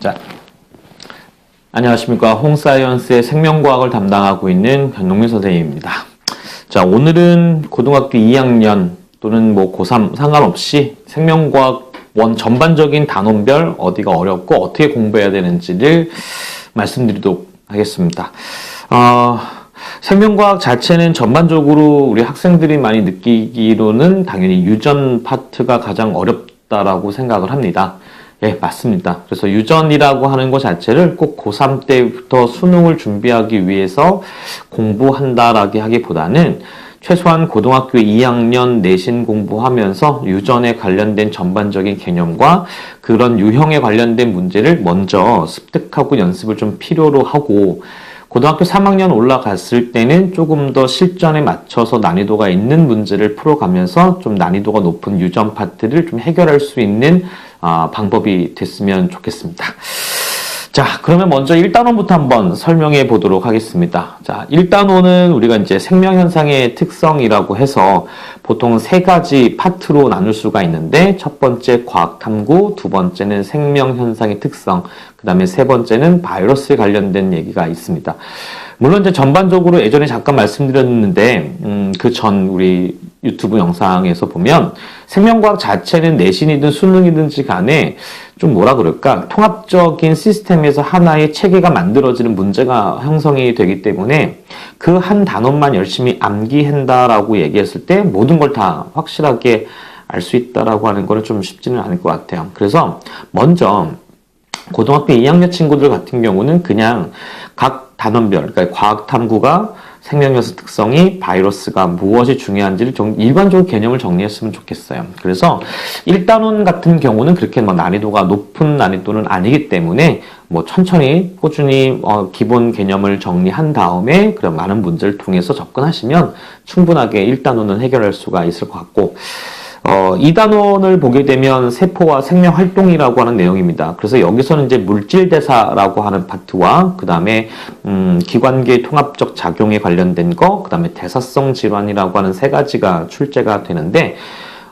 자, 안녕하십니까. 홈사이언스의 생명과학을 담당하고 있는 변동민 선생님입니다. 자, 오늘은 고등학교 2학년 또는 고3 상관없이 생명과학 전반적인 단원별 어디가 어렵고 어떻게 공부해야 되는지를 말씀드리도록 하겠습니다. 생명과학 자체는 전반적으로 우리 학생들이 많이 느끼기로는 당연히 유전 파트가 가장 어렵다라고 생각을 합니다. 예, 맞습니다. 그래서 유전이라고 하는 것 자체를 꼭 고3 때부터 수능을 준비하기 위해서 공부한다라고 하기보다는 최소한 고등학교 2학년 내신 공부하면서 유전에 관련된 전반적인 개념과 그런 유형에 관련된 문제를 먼저 습득하고 연습을 좀 필요로 하고, 고등학교 3학년 올라갔을 때는 조금 더 실전에 맞춰서 난이도가 있는 문제를 풀어가면서 좀 난이도가 높은 유전 파트를 좀 해결할 수 있는 방법이 됐으면 좋겠습니다. 자, 그러면 먼저 1단원부터 한번 설명해 보도록 하겠습니다. 자, 1단원은 우리가 이제 생명현상의 특성이라고 해서 보통 세 가지 파트로 나눌 수가 있는데, 첫 번째 과학탐구, 두 번째는 생명현상의 특성, 그 다음에 세 번째는 바이러스에 관련된 얘기가 있습니다. 물론 이제 전반적으로 예전에 잠깐 말씀드렸는데, 그 전 우리 유튜브 영상에서 보면 생명과학 자체는 내신이든 수능이든지 간에 좀 뭐라 그럴까, 통합적인 시스템에서 하나의 체계가 만들어지는 문제가 형성이 되기 때문에 그 한 단원만 열심히 암기한다라고 얘기했을 때 모든 걸 다 확실하게 알 수 있다라고 하는 거는 좀 쉽지는 않을 것 같아요. 그래서 먼저 고등학교 2학년 친구들 같은 경우는 그냥 각 단원별, 그러니까 과학탐구가 생명연수 특성이, 바이러스가 무엇이 중요한지를 일반적으로 개념을 정리했으면 좋겠어요. 그래서 1단원 같은 경우는 그렇게 난이도가 높은 난이도는 아니기 때문에 천천히 꾸준히 기본 개념을 정리한 다음에 그런 많은 문제를 통해서 접근하시면 충분하게 1단원은 해결할 수가 있을 것 같고, 2단원을 보게 되면 세포와 생명활동이라고 하는 내용입니다. 그래서 여기서는 이제 물질대사라고 하는 파트와 그 다음에 기관계 통합적 작용에 관련된 거, 그 다음에 대사성 질환이라고 하는 세 가지가 출제가 되는데,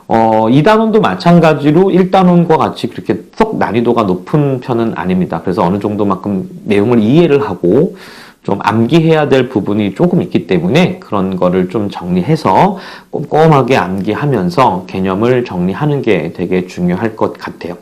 2단원도 마찬가지로 1단원과 같이 그렇게 썩 난이도가 높은 편은 아닙니다. 그래서 어느 정도만큼 내용을 이해를 하고 좀 암기해야 될 부분이 조금 있기 때문에 그런 거를 좀 정리해서 꼼꼼하게 암기하면서 개념을 정리하는 게 되게 중요할 것 같아요.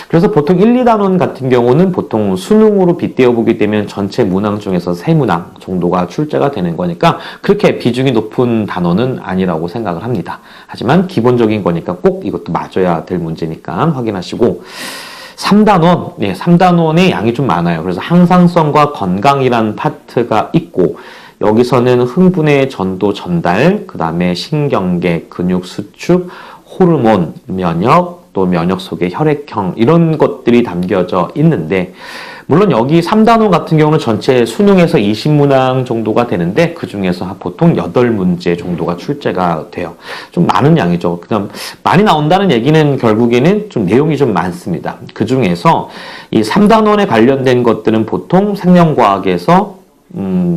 그래서 보통 1, 2단원 같은 경우는 보통 수능으로 빗대어 보게 되면 전체 문항 중에서 3문항 정도가 출제가 되는 거니까 그렇게 비중이 높은 단원은 아니라고 생각을 합니다. 하지만 기본적인 거니까 꼭 이것도 맞아야 될 문제니까 확인하시고, 3단원, 3단원의 양이 좀 많아요. 그래서 항상성과 건강이라는 파트가 있고, 여기서는 흥분의 전도 전달, 그 다음에 신경계, 근육 수축, 호르몬, 면역, 또 면역 속의 혈액형, 이런 것들이 담겨져 있는데, 물론 여기 3단원 같은 경우는 전체 수능에서 20문항 정도가 되는데 그 중에서 보통 8문제 정도가 출제가 돼요. 좀 많은 양이죠. 그다음 많이 나온다는 얘기는 결국에는 좀 내용이 좀 많습니다. 그 중에서 이 3단원에 관련된 것들은 보통 생명과학에서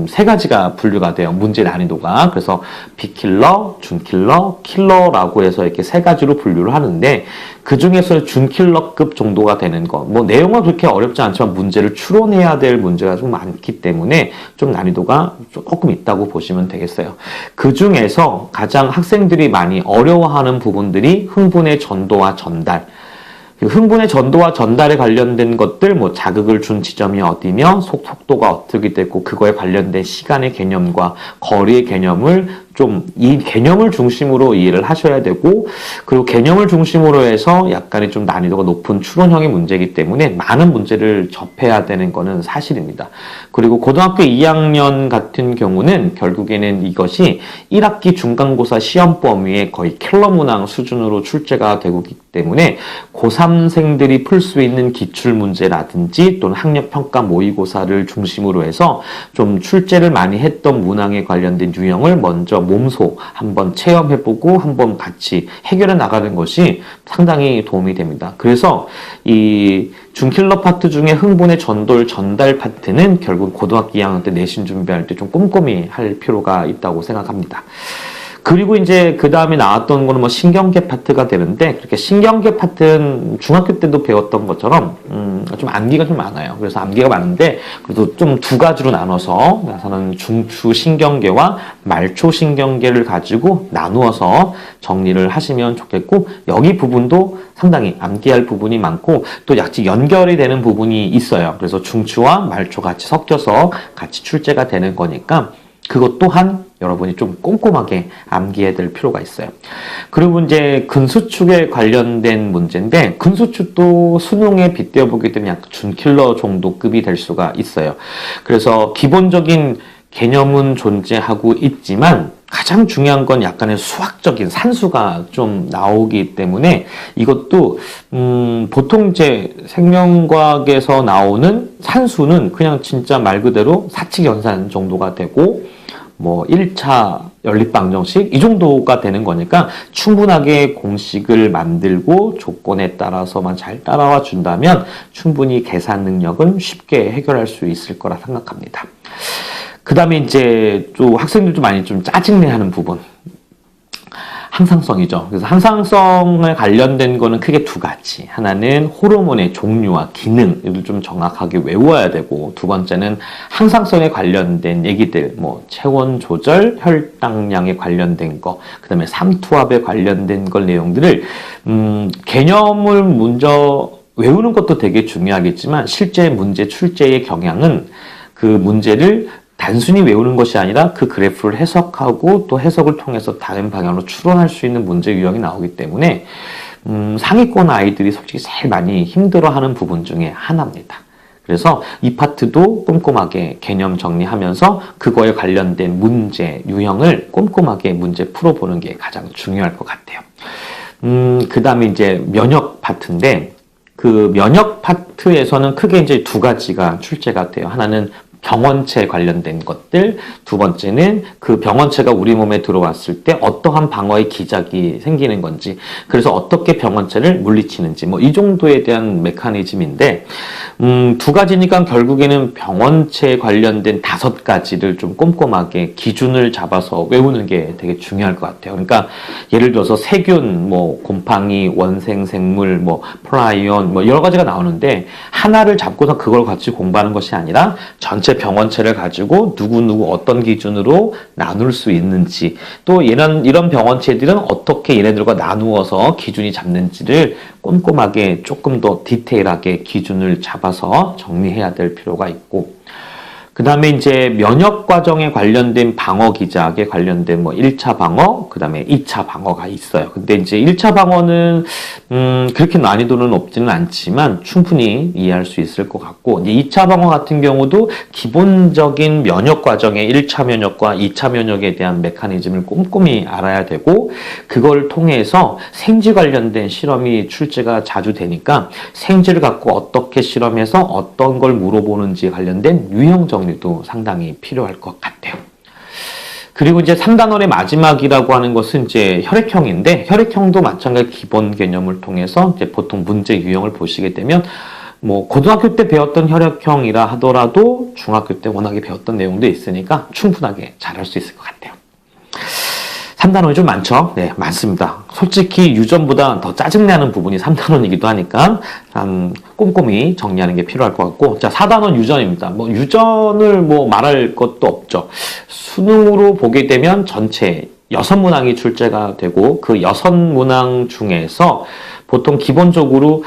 세 가지가 분류가 돼요. 문제 난이도가. 그래서 비킬러, 준킬러, 킬러라고 해서 이렇게 세 가지로 분류를 하는데, 그 중에서 준킬러급 정도가 되는 거. 내용은 그렇게 어렵지 않지만 문제를 추론해야 될 문제가 좀 많기 때문에 좀 난이도가 조금 있다고 보시면 되겠어요. 그 중에서 가장 학생들이 많이 어려워하는 부분들이 흥분의 전도와 전달. 흥분의 전도와 전달에 관련된 것들, 자극을 준 지점이 어디며, 속도가 어떻게 되고, 그거에 관련된 시간의 개념과 거리의 개념을 이 개념을 중심으로 이해를 하셔야 되고, 그리고 개념을 중심으로 해서 약간의 좀 난이도가 높은 추론형의 문제이기 때문에 많은 문제를 접해야 되는 거는 사실입니다. 그리고 고등학교 2학년 같은 경우는 결국에는 이것이 1학기 중간고사 시험 범위에 거의 킬러 문항 수준으로 출제가 되고 있기 때문에 고3생들이 풀 수 있는 기출문제라든지 또는 학력평가 모의고사를 중심으로 해서 좀 출제를 많이 했던 문항에 관련된 유형을 먼저 몸소 한번 체험해보고 한번 같이 해결해 나가는 것이 상당히 도움이 됩니다. 그래서 이 준킬러 파트 중에 흥분의 전달 파트는 결국 고등학교 2학년 때 내신 준비할 때 좀 꼼꼼히 할 필요가 있다고 생각합니다. 그리고 이제 그 다음에 나왔던 거는 뭐 신경계 파트가 되는데, 그렇게 신경계 파트는 중학교 때도 배웠던 것처럼 좀 암기가 좀 많아요. 그래서 암기가 많은데 그래도 좀 두 가지로 나눠서, 저는 중추 신경계와 말초 신경계를 가지고 나누어서 정리를 하시면 좋겠고, 여기 부분도 상당히 암기할 부분이 많고 또 약간 연결이 되는 부분이 있어요. 그래서 중추와 말초 같이 섞여서 같이 출제가 되는 거니까 그것 또한 여러분이 좀 꼼꼼하게 암기해야 될 필요가 있어요. 그리고 이제 근수축에 관련된 문제인데, 근수축도 수능에 빗대어 보게 되면 약간 준킬러 정도급이 될 수가 있어요. 그래서 기본적인 개념은 존재하고 있지만 가장 중요한 건 약간의 수학적인 산수가 좀 나오기 때문에 이것도 보통 이제 생명과학에서 나오는 산수는 그냥 진짜 말 그대로 사칙연산 정도가 되고, 뭐 1차 연립방정식 이 정도가 되는 거니까 충분하게 공식을 만들고 조건에 따라서만 잘 따라와 준다면 충분히 계산 능력은 쉽게 해결할 수 있을 거라 생각합니다. 그 다음에 이제 또 학생들도 많이 좀 짜증내하는 부분, 항상성이죠. 그래서 항상성에 관련된 거는 크게 두 가지. 하나는 호르몬의 종류와 기능을 좀 정확하게 외워야 되고, 두 번째는 항상성에 관련된 얘기들, 뭐 체온 조절, 혈당량에 관련된 거, 그 다음에 삼투압에 관련된 걸 내용들을 개념을 먼저 외우는 것도 되게 중요하겠지만 실제 문제 출제의 경향은 그 문제를 단순히 외우는 것이 아니라 그 그래프를 해석하고 또 해석을 통해서 다른 방향으로 추론할 수 있는 문제 유형이 나오기 때문에 상위권 아이들이 솔직히 제일 많이 힘들어하는 부분 중에 하나입니다. 그래서 이 파트도 꼼꼼하게 개념 정리하면서 그거에 관련된 문제 유형을 꼼꼼하게 문제 풀어보는 게 가장 중요할 것 같아요. 그 다음에 이제 면역 파트인데, 그 면역 파트에서는 크게 이제 두 가지가 출제가 돼요. 하나는 병원체 관련된 것들, 두 번째는 그 병원체가 우리 몸에 들어왔을 때 어떠한 방어의 기작이 생기는 건지, 그래서 어떻게 병원체를 물리치는지, 뭐 이 정도에 대한 메커니즘인데, 두 가지니까 결국에는 병원체에 관련된 5가지를 좀 꼼꼼하게 기준을 잡아서 외우는 게 되게 중요할 것 같아요. 그러니까 예를 들어서 세균, 뭐 곰팡이, 원생생물, 뭐 프라이온, 뭐 여러 가지가 나오는데 하나를 잡고서 그걸 같이 공부하는 것이 아니라 전체 병원체를 가지고 누구누구 어떤 기준으로 나눌 수 있는지, 또 이런 병원체들은 어떻게 얘네들과 나누어서 기준이 잡는지를 꼼꼼하게 조금 더 디테일하게 기준을 잡아서 정리해야 될 필요가 있고, 그 다음에 이제 면역 과정에 관련된 방어 기작에 관련된 뭐 1차 방어, 그 다음에 2차 방어가 있어요. 근데 이제 1차 방어는, 그렇게 난이도는 높지는 않지만 충분히 이해할 수 있을 것 같고, 이제 2차 방어 같은 경우도 기본적인 면역 과정의 1차 면역과 2차 면역에 대한 메커니즘을 꼼꼼히 알아야 되고, 그걸 통해서 생쥐 관련된 실험이 출제가 자주 되니까 생쥐를 갖고 어떻게 실험해서 어떤 걸 물어보는지 관련된 유형 정리 도 상당히 필요할 것 같아요. 그리고 이제 3단원의 마지막이라고 하는 것은 이제 혈액형인데, 혈액형도 마찬가지 기본 개념을 통해서 이제 보통 문제 유형을 보시게 되면 뭐 고등학교 때 배웠던 혈액형이라 하더라도 중학교 때 워낙에 배웠던 내용도 있으니까 충분하게 잘할 수 있을 것 같아요. 3단원이 좀 많죠? 네, 많습니다. 솔직히 유전보다 더 짜증나는 부분이 3단원이기도 하니까 꼼꼼히 정리하는 게 필요할 것 같고, 자, 4단원 유전입니다. 뭐 유전을 뭐 말할 것도 없죠. 수능으로 보게 되면 전체 6문항이 출제가 되고, 그 6문항 중에서 보통 기본적으로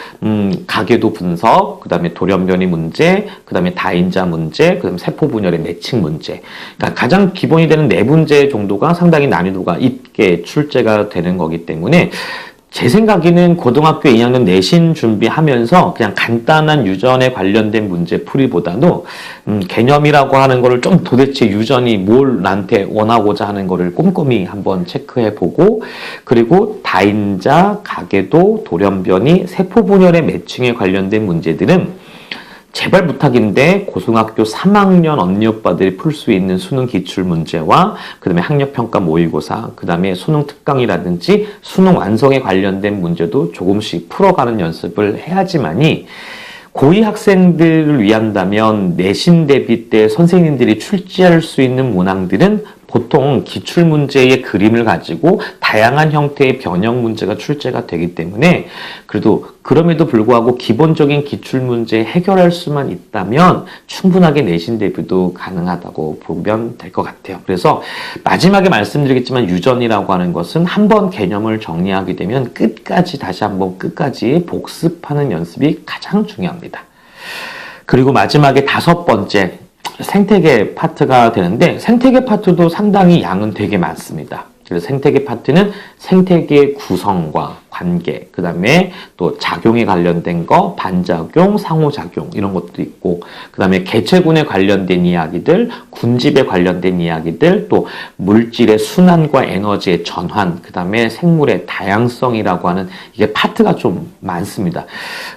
가계도 분석, 그 다음에 돌연변이 문제, 그 다음에 다인자 문제, 그 다음에 세포 분열의 매칭 문제, 그러니까 가장 기본이 되는 4문제 정도가 상당히 난이도가 있게 출제가 되는 거기 때문에 제 생각에는 고등학교 2학년 내신 준비하면서 그냥 간단한 유전에 관련된 문제 풀이보다도 개념이라고 하는 거를 좀 도대체 유전이 뭘 나한테 원하고자 하는 거를 꼼꼼히 한번 체크해보고, 그리고 다인자, 가계도, 돌연변이, 세포 분열의 매칭에 관련된 문제들은 제발 부탁인데 고등학교 3학년 언니 오빠들이 풀 수 있는 수능 기출 문제와 그 다음에 학력평가 모의고사, 그 다음에 수능 특강이라든지 수능 완성에 관련된 문제도 조금씩 풀어가는 연습을 해야지만이 고2 학생들을 위한다면 내신 대비 때 선생님들이 출제할 수 있는 문항들은 보통 기출문제의 그림을 가지고 다양한 형태의 변형 문제가 출제가 되기 때문에 그럼에도 불구하고 기본적인 기출문제 해결할 수만 있다면 충분하게 내신 대비도 가능하다고 보면 될 것 같아요. 그래서 마지막에 말씀드리겠지만 유전이라고 하는 것은 한번 개념을 정리하게 되면 다시 한번 끝까지 복습하는 연습이 가장 중요합니다. 그리고 마지막에 5번째 생태계 파트가 되는데 생태계 파트도 상당히 양은 되게 많습니다. 그래서 생태계 파트는 생태계의 구성과 관계, 그 다음에 또 작용에 관련된 거, 반작용, 상호작용 이런 것도 있고 그 다음에 개체군에 관련된 이야기들, 군집에 관련된 이야기들, 또 물질의 순환과 에너지의 전환, 그 다음에 생물의 다양성이라고 하는 이게 파트가 좀 많습니다.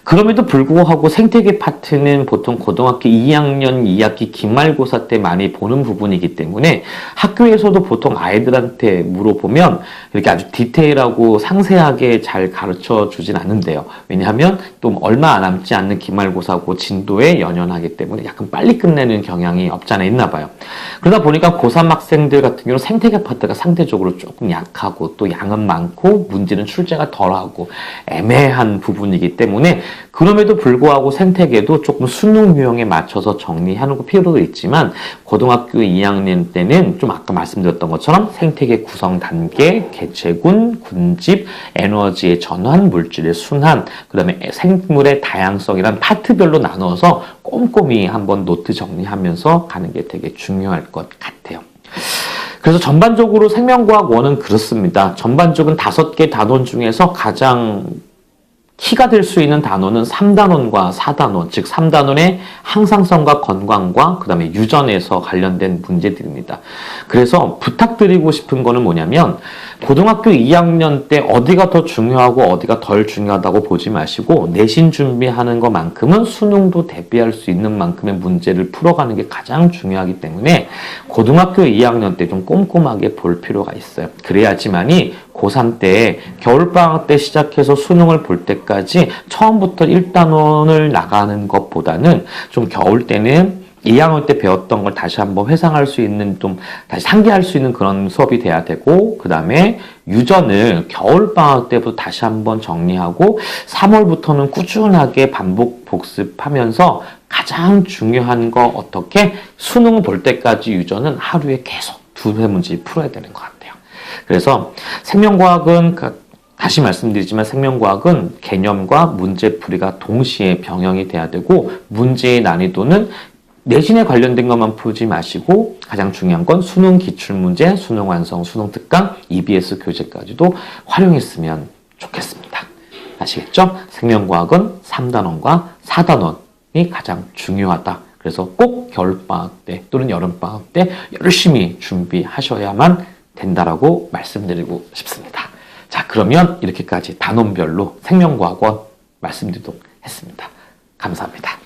그럼에도 불구하고 생태계 파트는 보통 고등학교 2학년 2학기 기말고사 때 많이 보는 부분이기 때문에 학교에서도 보통 아이들한테 물어보면 이렇게 아주 디테일하고 상세하게 잘 가르쳐 주진 않는데요. 왜냐하면 또 얼마 남지 않는 기말고사고 진도에 연연하기 때문에 약간 빨리 끝내는 경향이 없지 않아 있나 봐요. 그러다 보니까 고3 학생들 같은 경우는 생태계 파트가 상대적으로 조금 약하고 또 양은 많고 문제는 출제가 덜하고 애매한 부분이기 때문에 그럼에도 불구하고 생태계도 조금 수능 유형에 맞춰서 정리하는 필요도 있지만 고등학교 2학년 때는 좀 아까 말씀드렸던 것처럼 생태계 구성 단계, 개체군, 군집, 에너지의 전환, 물질의 순환, 그 다음에 생물의 다양성이란 파트별로 나눠서 꼼꼼히 한번 노트 정리하면서 가는 게 되게 중요할 것 같아요. 그래서 전반적으로 생명과학 1은 그렇습니다. 전반적인 5개 단원 중에서 가장 키가 될 수 있는 단원은 3단원과 4단원, 즉 3단원의 항상성과 건강과 그 다음에 유전에서 관련된 문제들입니다. 그래서 부탁드리고 싶은 거는 뭐냐면 고등학교 2학년 때 어디가 더 중요하고 어디가 덜 중요하다고 보지 마시고 내신 준비하는 것만큼은 수능도 대비할 수 있는 만큼의 문제를 풀어가는 게 가장 중요하기 때문에 고등학교 2학년 때 좀 꼼꼼하게 볼 필요가 있어요. 그래야지만이 고3 때 겨울방학 때 시작해서 수능을 볼 때까지 처음부터 1단원을 나가는 것보다는 좀 겨울 때는 2학년 때 배웠던 걸 다시 한번 회상할 수 있는 좀 다시 상기할 수 있는 그런 수업이 돼야 되고 그 다음에 유전을 겨울방학 때부터 다시 한번 정리하고 3월부터는 꾸준하게 반복 복습하면서 가장 중요한 거 어떻게 수능을 볼 때까지 유전은 하루에 계속 2회 문제 풀어야 되는 것 같아요. 그래서 생명과학은 다시 말씀드리지만 생명과학은 개념과 문제풀이가 동시에 병행이 돼야 되고 문제의 난이도는 내신에 관련된 것만 풀지 마시고 가장 중요한 건 수능 기출문제, 수능 완성, 수능 특강, EBS 교재까지도 활용했으면 좋겠습니다. 아시겠죠? 생명과학은 3단원과 4단원이 가장 중요하다. 그래서 꼭 겨울방학 때 또는 여름방학 때 열심히 준비하셔야만 된다라고 말씀드리고 싶습니다. 자, 그러면 이렇게까지 단원별로 생명과학원 말씀드리도록 했습니다. 감사합니다.